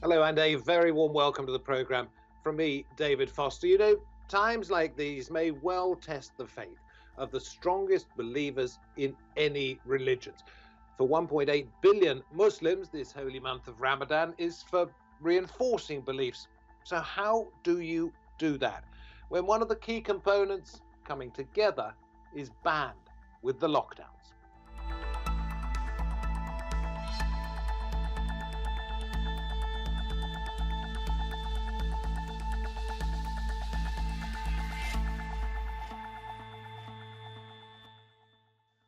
Hello, and a very warm welcome to the programme from me, David Foster. You know, times like these may well test the faith of the strongest believers in any religions. For 1.8 billion Muslims, this holy month of Ramadan is for reinforcing beliefs. So how do you do that when one of the key components coming together is banned with the lockdowns?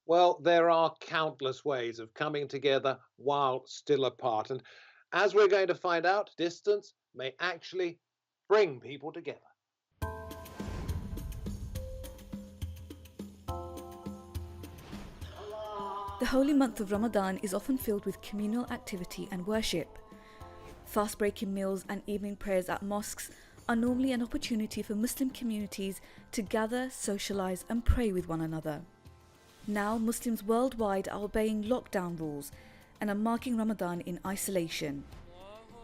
Well, there are countless ways of coming together while still apart. And as we're going to find out, distance may actually bring people together. The holy month of Ramadan is often filled with communal activity and worship. Fast-breaking meals and evening prayers at mosques are normally an opportunity for Muslim communities to gather, socialise and pray with one another. Now, Muslims worldwide are obeying lockdown rules and are marking Ramadan in isolation.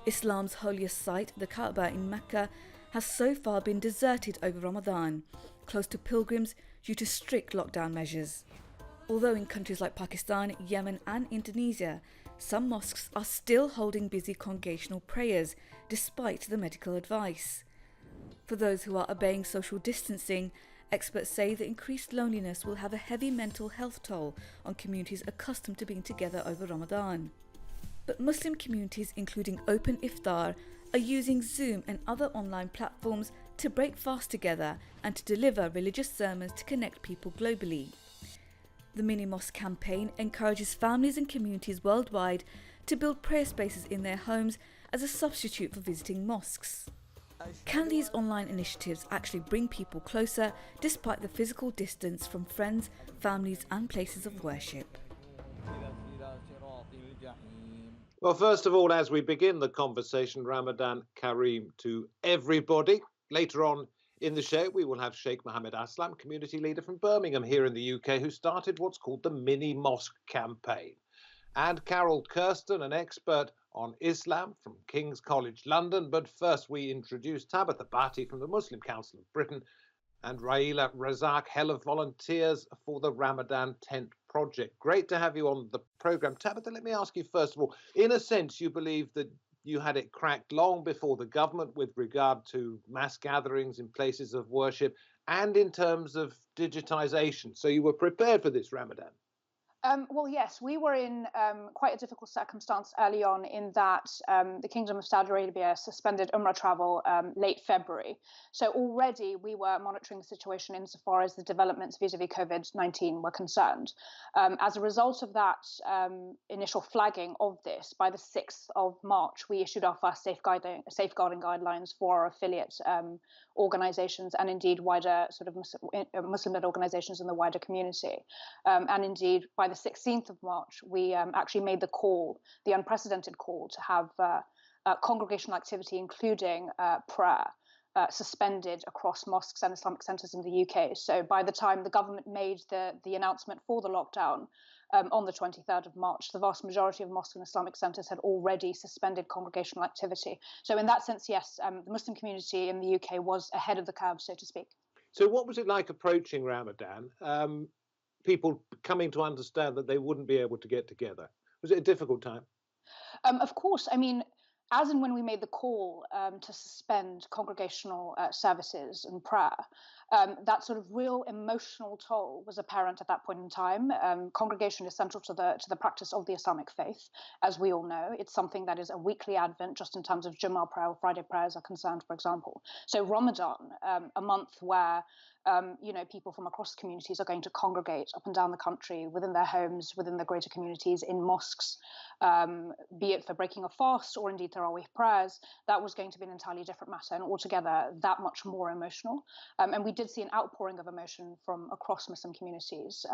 Islam's holiest site, the Kaaba in Mecca, has so far been deserted over Ramadan, closed to pilgrims due to strict lockdown measures. Although in countries like Pakistan, Yemen and Indonesia, some mosques are still holding busy congregational prayers despite the medical advice. For those who are obeying social distancing, experts say the increased loneliness will have a heavy mental health toll on communities accustomed to being together over Ramadan. But Muslim communities, including Open Iftar, are using Zoom and other online platforms to break fast together and to deliver religious sermons to connect people globally. The Mini Mosque campaign encourages families and communities worldwide to build prayer spaces in their homes as a substitute for visiting mosques. Can these online initiatives actually bring people closer despite the physical distance from friends, families and places of worship? Well, first of all, as we begin the conversation, Ramadan Kareem to everybody. Later on in the show, we will have Shaykh Mohammed Aslam, community leader from Birmingham here in the UK, who started what's called the Mini Mosque campaign. And Carool Kersten, an expert on Islam from King's College London. But first we introduce Tabetha Bhatti from the Muslim Council of Britain and Railla Razaq, Hell of Volunteers for the Ramadan Tent Project. Great to have you on the programme. Tabetha, let me ask you first of all, in a sense you believe that you had it cracked long before the government with regard to mass gatherings in places of worship and in terms of digitisation. So you were prepared for this Ramadan. Well, yes, we were in quite a difficult circumstance early on in that the Kingdom of Saudi Arabia suspended Umrah travel late February. So already we were monitoring the situation insofar as the developments vis-a-vis COVID-19 were concerned. As a result of that initial flagging of this, by the 6th of March, we issued our first safeguarding guidelines for our affiliate organisations and indeed wider sort of Muslim-led organisations in the wider community. And indeed, by the 16th of March, we actually made the unprecedented call to have congregational activity, including prayer, suspended across mosques and Islamic centres in the UK. So by the time the government made the announcement for the lockdown on the 23rd of March, the vast majority of mosques and Islamic centres had already suspended congregational activity. So in that sense, yes, the Muslim community in the UK was ahead of the curve, so to speak. So what was it like approaching Ramadan? People coming to understand that they wouldn't be able to get together. Was it a difficult time? Of course. I mean, as and when we made the call to suspend congregational services and prayer, that sort of real emotional toll was apparent at that point in time. Congregation is central to the practice of the Islamic faith, as we all know. It's something that is a weekly advent, just in terms of Jummah prayer or Friday prayers are concerned, for example. So Ramadan, a month where people from across communities are going to congregate up and down the country, within their homes, within their greater communities, in mosques, be it for breaking a fast or indeed Tarawih prayers, that was going to be an entirely different matter and altogether that much more emotional. And we did see an outpouring of emotion from across Muslim communities,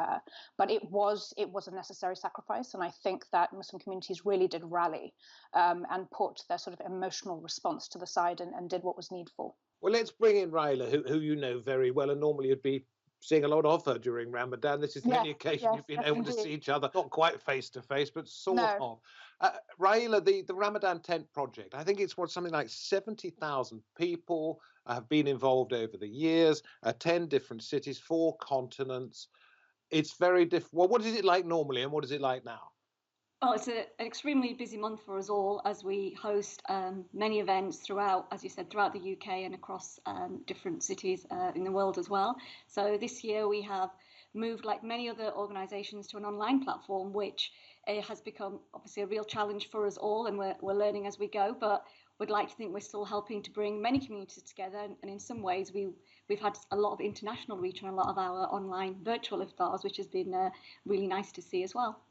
but it was a necessary sacrifice. And I think that Muslim communities really did rally and put their sort of emotional response to the side and did what was needful. Well, let's bring in Railla, who you know very well and normally would be seeing a lot of her during Ramadan. This is the only occasion you've been able to see each other, not quite face to face, but sort of. Railla, the Ramadan Tent Project, I think it's something like 70,000 people have been involved over the years, 10 different cities, 4 continents. It's very different. Well, what is it like normally and what is it like now? Well, it's an extremely busy month for us all as we host many events throughout, as you said, throughout the UK and across different cities in the world as well. So this year we have moved, like many other organisations, to an online platform, which has become obviously a real challenge for us all, and we're learning as we go. But we'd like to think we're still helping to bring many communities together, and in some ways we've had a lot of international reach on a lot of our online virtual iftars, which has been really nice to see as well.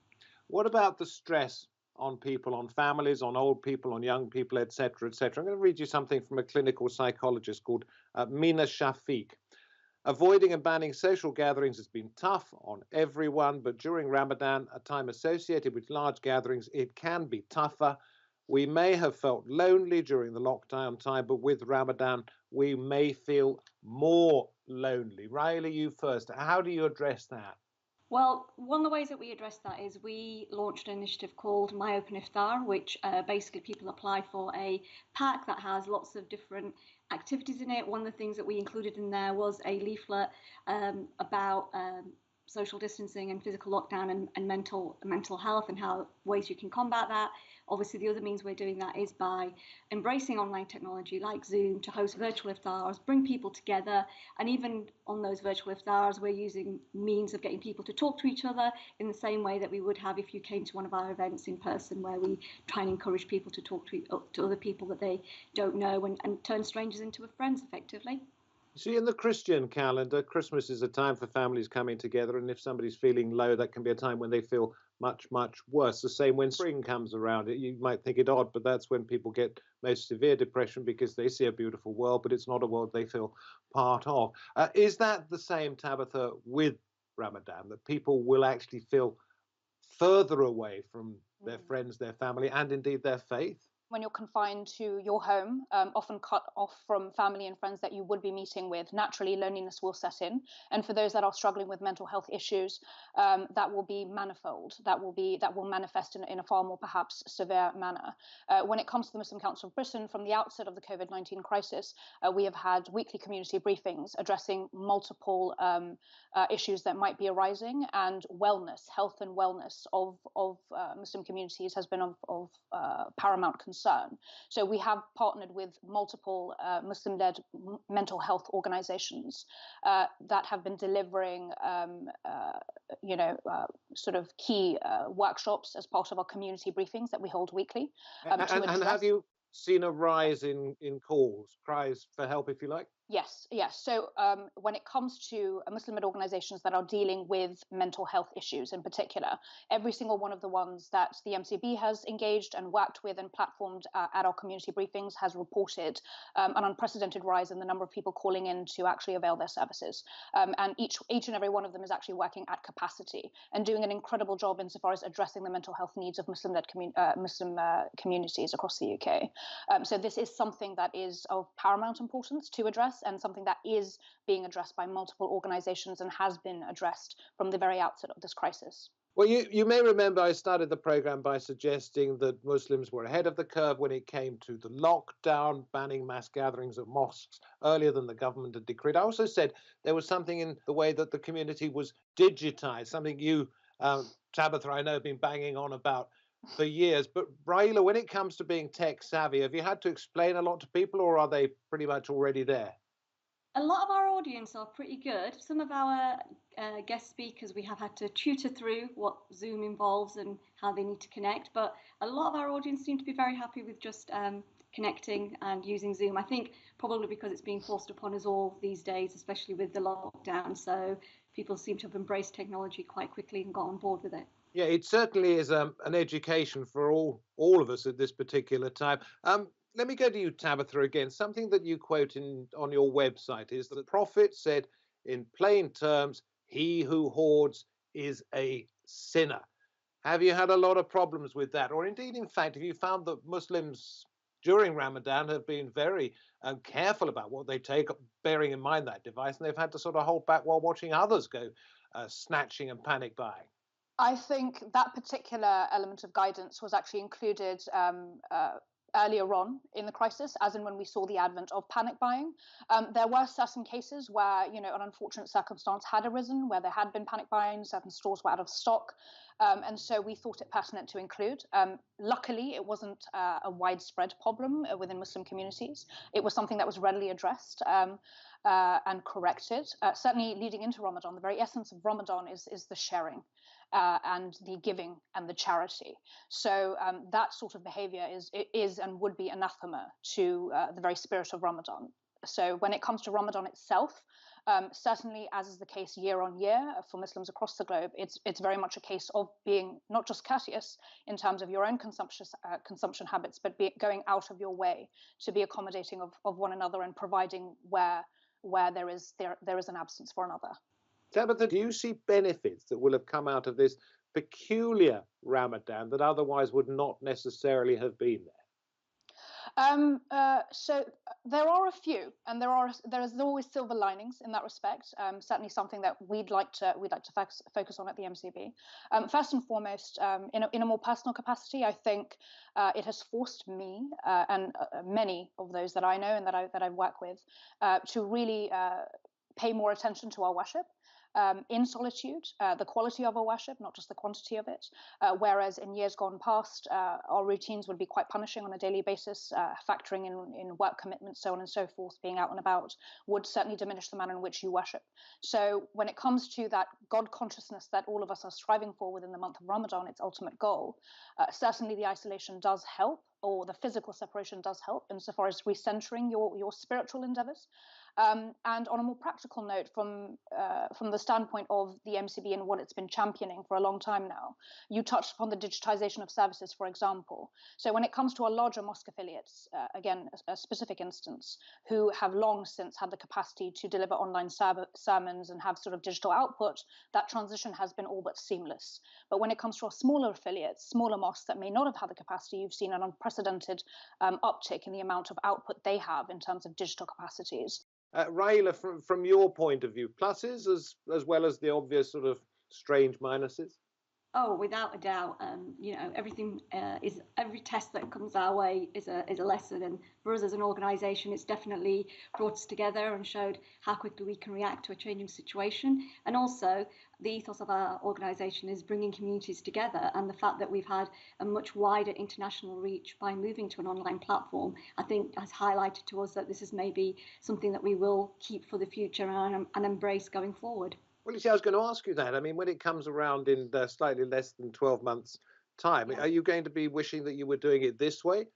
What about the stress on people, on families, on old people, on young people, etc., etc.? I'm going to read you something from a clinical psychologist called Mina Shafiq. Avoiding and banning social gatherings has been tough on everyone, but during Ramadan, a time associated with large gatherings, it can be tougher. We may have felt lonely during the lockdown time, but with Ramadan, we may feel more lonely. Railla, you first. How do you address that? Well, one of the ways that we address that is we launched an initiative called My Open Iftar, which basically people apply for a pack that has lots of different activities in it. One of the things that we included in there was a leaflet about social distancing and physical lockdown and mental health and how ways you can combat that. Obviously, the other means we're doing that is by embracing online technology like Zoom to host virtual iftars, bring people together, and even on those virtual iftars, we're using means of getting people to talk to each other in the same way that we would have if you came to one of our events in person, where we try and encourage people to talk to other people that they don't know and turn strangers into friends effectively. See, in the Christian calendar, Christmas is a time for families coming together, and if somebody's feeling low, that can be a time when they feel much, much worse. The same when spring comes around. You might think it odd, but that's when people get most severe depression because they see a beautiful world, but it's not a world they feel part of. Is that the same, Tabetha, with Ramadan, that people will actually feel further away from their friends, their family, and indeed their faith? When you're confined to your home, often cut off from family and friends that you would be meeting with, naturally loneliness will set in. And for those that are struggling with mental health issues, that will be manifold. That will manifest in a far more perhaps severe manner. When it comes to the Muslim Council of Britain, from the outset of the COVID-19 crisis, we have had weekly community briefings addressing multiple issues that might be arising, and wellness, health and wellness of Muslim communities has been of paramount concern. So we have partnered with multiple Muslim-led mental health organizations that have been delivering, sort of key workshops as part of our community briefings that we hold weekly. And have you seen a rise in calls, cries for help, if you like? Yes. So when it comes to Muslim-led organizations that are dealing with mental health issues in particular, every single one of the ones that the MCB has engaged and worked with and platformed at our community briefings has reported an unprecedented rise in the number of people calling in to actually avail their services. And each and every one of them is actually working at capacity and doing an incredible job insofar as addressing the mental health needs of Muslim-led communities across the UK. So this is something that is of paramount importance to address, and something that is being addressed by multiple organizations and has been addressed from the very outset of this crisis. Well, you may remember I started the program by suggesting that Muslims were ahead of the curve when it came to the lockdown, banning mass gatherings at mosques earlier than the government had decreed. I also said there was something in the way that the community was digitized, something you, Tabetha, I know, have been banging on about for years. But Railla, when it comes to being tech savvy, have you had to explain a lot to people, or are they pretty much already there? A lot of our audience are pretty good. Some of our guest speakers we have had to tutor through what Zoom involves and how they need to connect, but a lot of our audience seem to be very happy with just connecting and using Zoom. I think probably because it's being forced upon us all these days, especially with the lockdown, so people seem to have embraced technology quite quickly and got on board with it. Yeah, it certainly is an education for all of us at this particular time. Let me go to you, Tabetha, again. Something that you quote on your website is that the Prophet said, in plain terms, he who hoards is a sinner. Have you had a lot of problems with that? Or indeed, in fact, have you found that Muslims during Ramadan have been very careful about what they take, bearing in mind that device, and they've had to sort of hold back while watching others go snatching and panic buying. I think that particular element of guidance was actually included earlier on in the crisis, as in when we saw the advent of panic buying. There were certain cases where, an unfortunate circumstance had arisen, where there had been panic buying, certain stores were out of stock. And so we thought it pertinent to include. Luckily, it wasn't a widespread problem within Muslim communities. It was something that was readily addressed and corrected. Certainly leading into Ramadan, the very essence of Ramadan is the sharing. And the giving and the charity. So that sort of behavior is and would be anathema to the very spirit of Ramadan. So when it comes to Ramadan itself, certainly, as is the case year on year for Muslims across the globe, it's very much a case of being not just courteous in terms of your own consumption habits, but going out of your way to be accommodating of one another and providing where there is an absence for another. Tabetha, do you see benefits that will have come out of this peculiar Ramadan that otherwise would not necessarily have been there? So there are a few, and there is always silver linings in that respect. Certainly, something that we'd like to focus on at the MCB. First and foremost, in a more personal capacity, I think it has forced me and many of those that I know and that I work with to really pay more attention to our worship. In solitude, the quality of our worship, not just the quantity of it. Whereas in years gone past, our routines would be quite punishing on a daily basis, factoring in work commitments, so on and so forth, being out and about, would certainly diminish the manner in which you worship. So when it comes to that God consciousness that all of us are striving for within the month of Ramadan, its ultimate goal, certainly the isolation does help, or the physical separation does help insofar as recentering your spiritual endeavors. And on a more practical note, from the standpoint of the MCB and what it's been championing for a long time now, you touched upon the digitization of services, for example. So when it comes to our larger mosque affiliates, again, a specific instance, who have long since had the capacity to deliver online sermons and have sort of digital output, that transition has been all but seamless. But when it comes to our smaller affiliates, smaller mosques that may not have had the capacity, you've seen an unprecedented uptick in the amount of output they have in terms of digital capacities. Railla, from your point of view, pluses as well as the obvious sort of strange minuses? Oh, without a doubt. Everything is every test that comes our way is a lesson, and for us as an organisation, it's definitely brought us together and showed how quickly we can react to a changing situation. And also, the ethos of our organisation is bringing communities together, and the fact that we've had a much wider international reach by moving to an online platform, I think, has highlighted to us that this is maybe something that we will keep for the future and embrace going forward. Well, you see, I was going to ask you that. I mean, when it comes around in slightly less than 12 months' time, Are you going to be wishing that you were doing it this way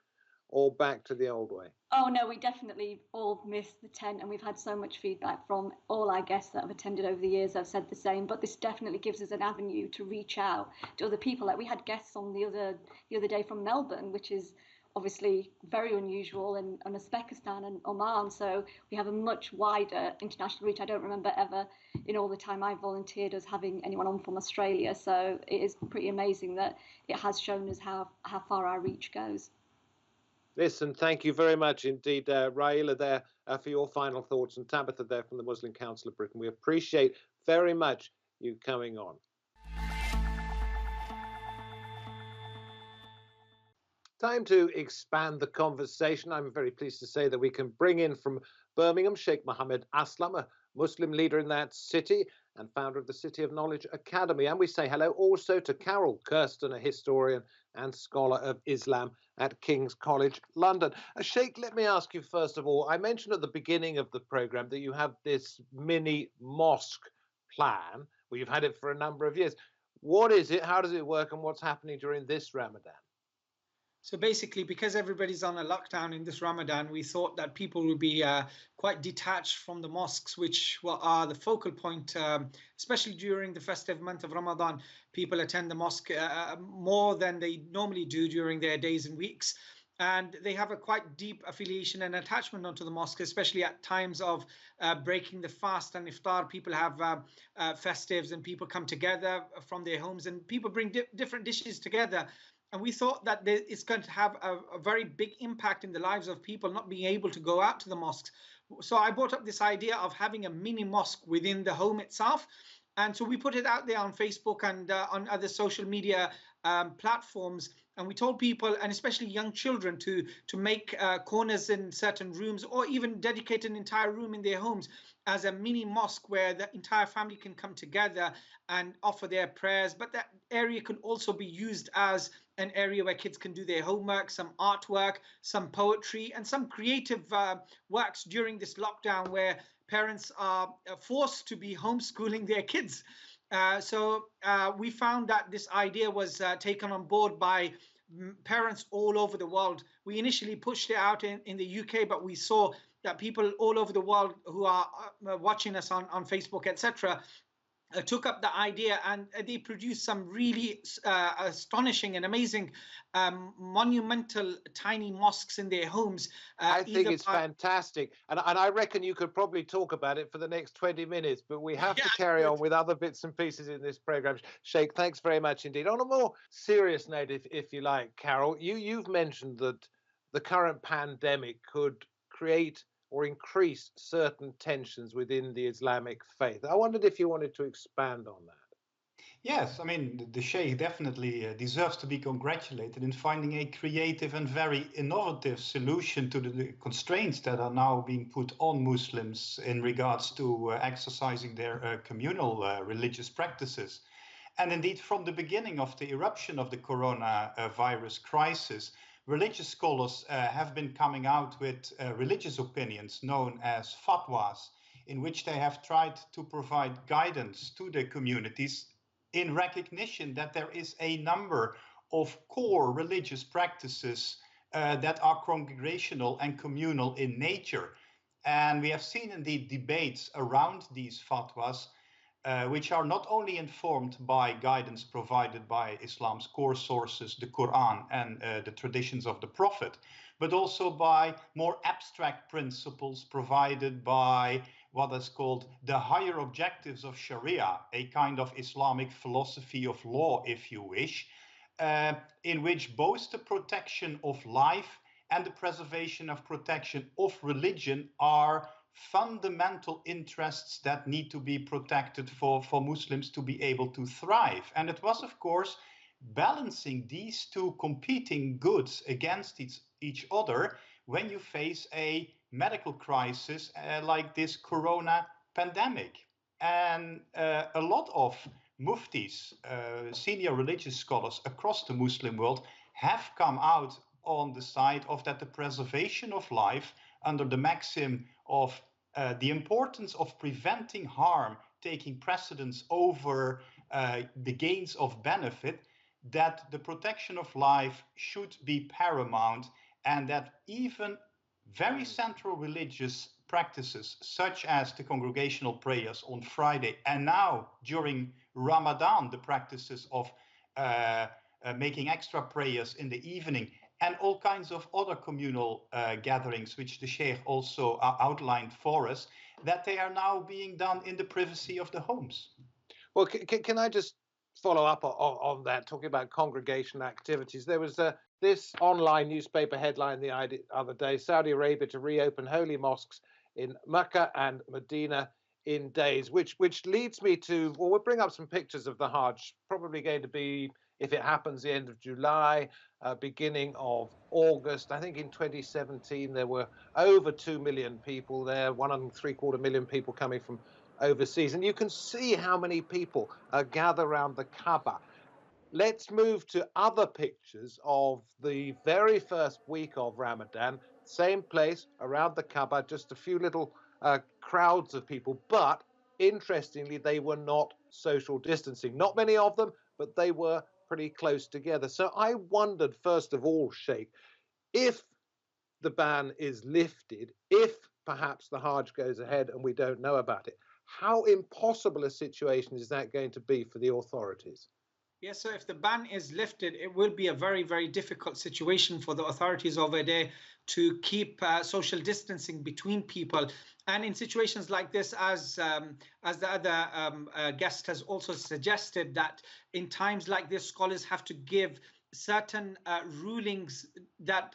or back to the old way? Oh, no, we definitely all miss the tent, and we've had so much feedback from all our guests that have attended over the years. I've said the same, but this definitely gives us an avenue to reach out to other people. Like we had guests on the other day from Melbourne, which is obviously very unusual, and Uzbekistan and Oman, so we have a much wider international reach. I don't remember ever in all the time I volunteered us having anyone on from Australia, so it is pretty amazing that it has shown us how far our reach goes. Listen, thank you very much indeed, Railla, there for your final thoughts, and Tabetha there from the Muslim Council of Britain. We appreciate very much you coming on. Time to expand the conversation. I'm very pleased to say that we can bring in from Birmingham Shaykh Mohammed Aslam, a Muslim leader in that city and founder of the City of Knowledge Academy. And we say hello also to Carool Kersten, a historian and scholar of Islam at King's College London. Shaykh, let me ask you first of all, I mentioned at the beginning of the programme that you have this mini mosque plan. Well, you've had it for a number of years. What is it? How does it work? And what's happening during this Ramadan? So basically, because everybody's on a lockdown in this Ramadan, we thought that people would be quite detached from the mosques, which are the focal point, especially during the festive month of Ramadan. People attend the mosque more than they normally do during their days and weeks. And they have a quite deep affiliation and attachment onto the mosque, especially at times of breaking the fast and iftar. People have festives and people come together from their homes, and people bring different dishes together. And we thought that it's going to have a very big impact in the lives of people not being able to go out to the mosques. So I brought up this idea of having a mini mosque within the home itself. And so we put it out there on Facebook and on other social media platforms. And we told people, and especially young children, to make corners in certain rooms, or even dedicate an entire room in their homes as a mini mosque where the entire family can come together and offer their prayers. But that area can also be used as an area where kids can do their homework, some artwork, some poetry, and some creative works during this lockdown where parents are forced to be homeschooling their kids. So we found that this idea was taken on board by parents all over the world. We initially pushed it out in the UK, but we saw that people all over the world who are watching us on Facebook, etc., took up the idea, and they produced some really astonishing and amazing monumental tiny mosques in their homes. I think it's fantastic. And I reckon you could probably talk about it for the next 20 minutes, but we have to carry on with other bits and pieces in this program. Shaykh, thanks very much indeed. On a more serious note, if you like, Carool, you've mentioned that the current pandemic could create or increase certain tensions within the Islamic faith. I wondered if you wanted to expand on that. Yes, I mean, the Shaykh definitely deserves to be congratulated in finding a creative and very innovative solution to the constraints that are now being put on Muslims in regards to exercising their communal religious practices. And indeed, from the beginning of the eruption of the coronavirus crisis, religious scholars have been coming out with religious opinions known as fatwas, in which they have tried to provide guidance to their communities in recognition that there is a number of core religious practices that are congregational and communal in nature. And we have seen indeed debates around these fatwas, which are not only informed by guidance provided by Islam's core sources, the Quran and the traditions of the Prophet, but also by more abstract principles provided by what is called the higher objectives of Sharia, a kind of Islamic philosophy of law, if you wish, in which both the protection of life and the preservation of protection of religion are fundamental interests that need to be protected for Muslims to be able to thrive. And it was, of course, balancing these two competing goods against each other when you face a medical crisis like this corona pandemic. And a lot of muftis, senior religious scholars across the Muslim world, have come out on the side of that the preservation of life under the maxim of the importance of preventing harm taking precedence over the gains of benefit, that the protection of life should be paramount, and that even very central religious practices such as the congregational prayers on Friday, and now during Ramadan the practices of making extra prayers in the evening, and all kinds of other communal gatherings, which the Shaykh also outlined for us, that they are now being done in the privacy of the homes. Well, can I just follow up on that, talking about congregation activities? There was this online newspaper headline the other day: Saudi Arabia to reopen holy mosques in Mecca and Medina in days, which leads me to, well, we'll bring up some pictures of the Hajj, probably going to be, if it happens, the end of July, beginning of August. I think in 2017 there were over 2 million people there, 1.75 million people coming from overseas. And you can see how many people gather around the Kaaba. Let's move to other pictures of the very first week of Ramadan. Same place around the Kaaba, just a few little crowds of people. But interestingly, they were not social distancing. Not many of them, but they were pretty close together. So I wondered, first of all, Shaykh, if the ban is lifted, if perhaps the Hajj goes ahead and we don't know about it, how impossible a situation is that going to be for the authorities? Yes, so if the ban is lifted, it will be a very, very difficult situation for the authorities over there to keep social distancing between people. And in situations like this, as the other guest has also suggested, that in times like this, scholars have to give certain rulings that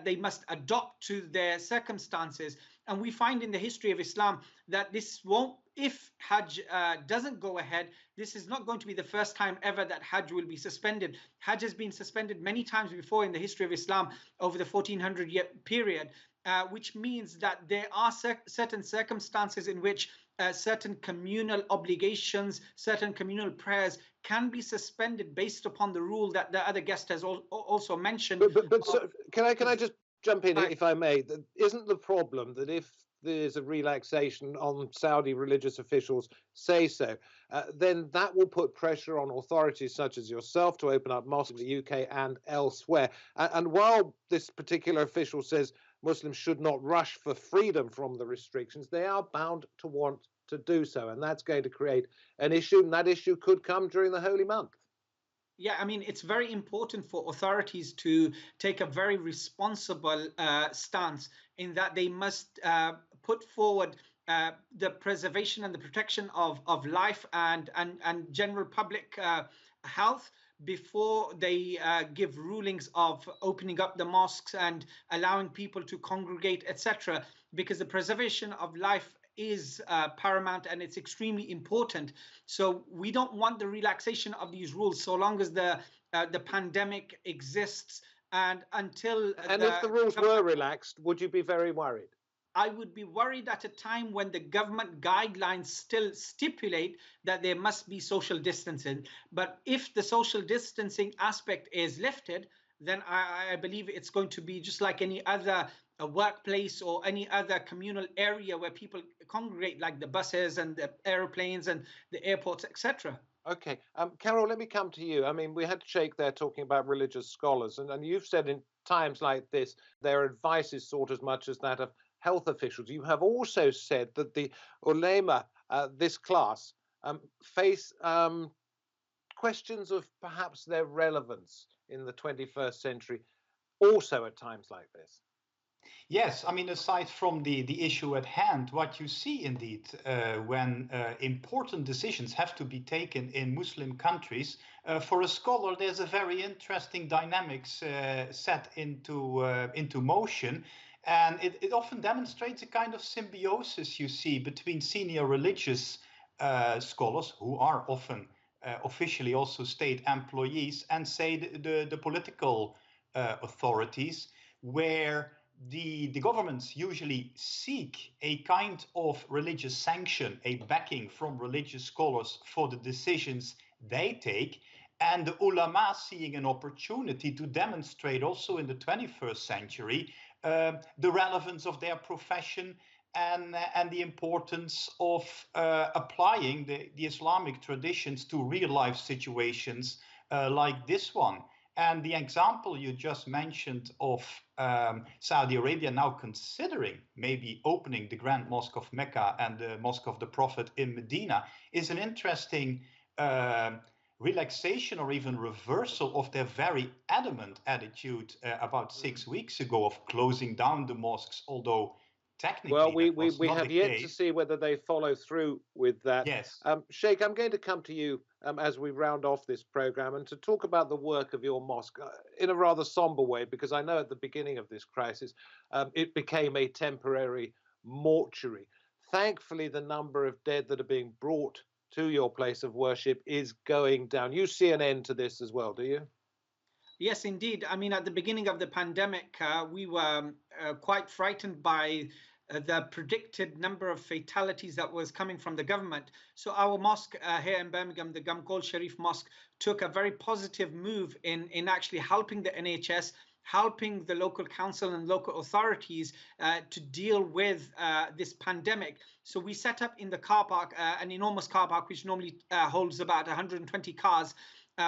they must adopt to their circumstances. And we find in the history of Islam that this won't, if Hajj doesn't go ahead, this is not going to be the first time ever that Hajj will be suspended. Hajj has been suspended many times before in the history of Islam over the 1400-year period, which means that there are certain circumstances in which certain communal obligations, certain communal prayers can be suspended based upon the rule that the other guest has also mentioned. But so, can I just jump in, if I may? Isn't the problem that if there's a relaxation on Saudi religious officials say so, then that will put pressure on authorities such as yourself to open up mosques in the UK and elsewhere? And while this particular official says Muslims should not rush for freedom from the restrictions, they are bound to want to do so, and that's going to create an issue, and that issue could come during the Holy Month. Yeah, I mean, it's very important for authorities to take a very responsible stance in that they must put forward the preservation and the protection of life and general public health before they give rulings of opening up the mosques and allowing people to congregate, etc. Because the preservation of life is paramount and it's extremely important. So we don't want the relaxation of these rules so long as the pandemic exists and until. And if the rules were relaxed, would you be very worried? I would be worried at a time when the government guidelines still stipulate that there must be social distancing. But if the social distancing aspect is lifted, then I believe it's going to be just like any other workplace or any other communal area where people congregate, like the buses and the airplanes and the airports, etc. Okay. Carool, let me come to you. I mean, we had Shaykh there talking about religious scholars, and you've said in times like this, their advice is sought as much as that of health officials. You have also said that the ulema, this class, face questions of perhaps their relevance in the 21st century, also at times like this. Yes, I mean, aside from the issue at hand, what you see indeed when important decisions have to be taken in Muslim countries, for a scholar, there's a very interesting dynamics set into motion. And it often demonstrates a kind of symbiosis you see between senior religious scholars, who are often officially also state employees, and say the political authorities, where the governments usually seek a kind of religious sanction, a backing from religious scholars for the decisions they take, and the ulama seeing an opportunity to demonstrate also in the 21st century the relevance of their profession and the importance of applying the Islamic traditions to real life situations like this one. And the example you just mentioned of Saudi Arabia now considering maybe opening the Grand Mosque of Mecca and the Mosque of the Prophet in Medina is an interesting relaxation or even reversal of their very adamant attitude about 6 weeks ago of closing down the mosques, although technically well, we have yet to see whether they follow through with that. Yes. Shaykh, I'm going to come to you as we round off this program and to talk about the work of your mosque in a rather somber way, because I know at the beginning of this crisis, it became a temporary mortuary. Thankfully, the number of dead that are being brought to your place of worship is going down. You see an end to this as well, do you? Yes, indeed. I mean, at the beginning of the pandemic, we were quite frightened by the predicted number of fatalities that was coming from the government. So our mosque here in Birmingham, the Gamkol Sharif Mosque, took a very positive move in actually helping the NHS, helping the local council and local authorities to deal with this pandemic. So we set up in the car park, an enormous car park, which normally holds about 120 cars.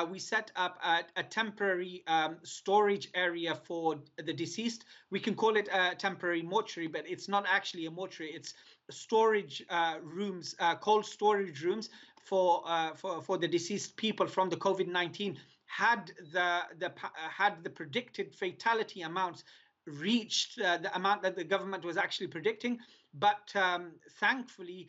We set up a temporary storage area for the deceased. We can call it a temporary mortuary, but it's not actually a mortuary. It's storage rooms, cold storage rooms for the deceased people from the COVID-19. Had the predicted fatality amounts reached the amount that the government was actually predicting, but thankfully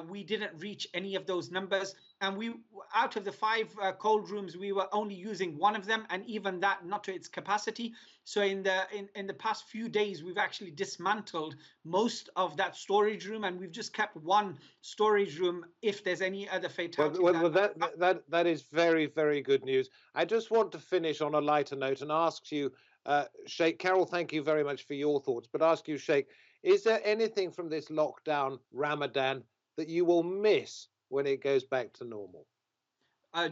we didn't reach any of those numbers. and we, out of the 5 cold rooms, we were only using 1 of them, and even that not to its capacity. So in the past few days, we've actually dismantled most of that storage room, and we've just kept 1 storage room if there's any other fatalities. Well, that is very, very good news. I just want to finish on a lighter note and ask you, Shaykh, Carool, thank you very much for your thoughts, but ask you, Shaykh, is there anything from this lockdown Ramadan that you will miss when it goes back to normal?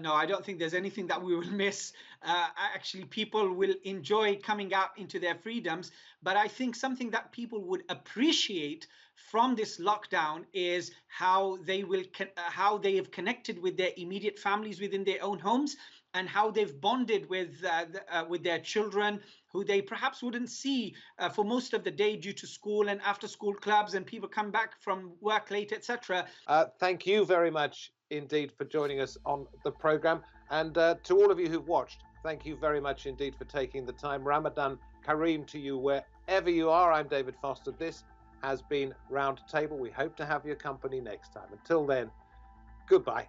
No, I don't think there's anything that we will miss. Actually, people will enjoy coming out into their freedoms. But I think something that people would appreciate from this lockdown is how they have connected with their immediate families within their own homes, and how they've bonded with their children, who they perhaps wouldn't see for most of the day due to school and after school clubs, and people come back from work late, etc. Thank you very much indeed for joining us on the program, and to all of you who've watched, thank you very much indeed for taking the time. Ramadan Kareem to you wherever you are. I'm David Foster. This has been Roundtable. We hope to have your company next time. Until then, goodbye.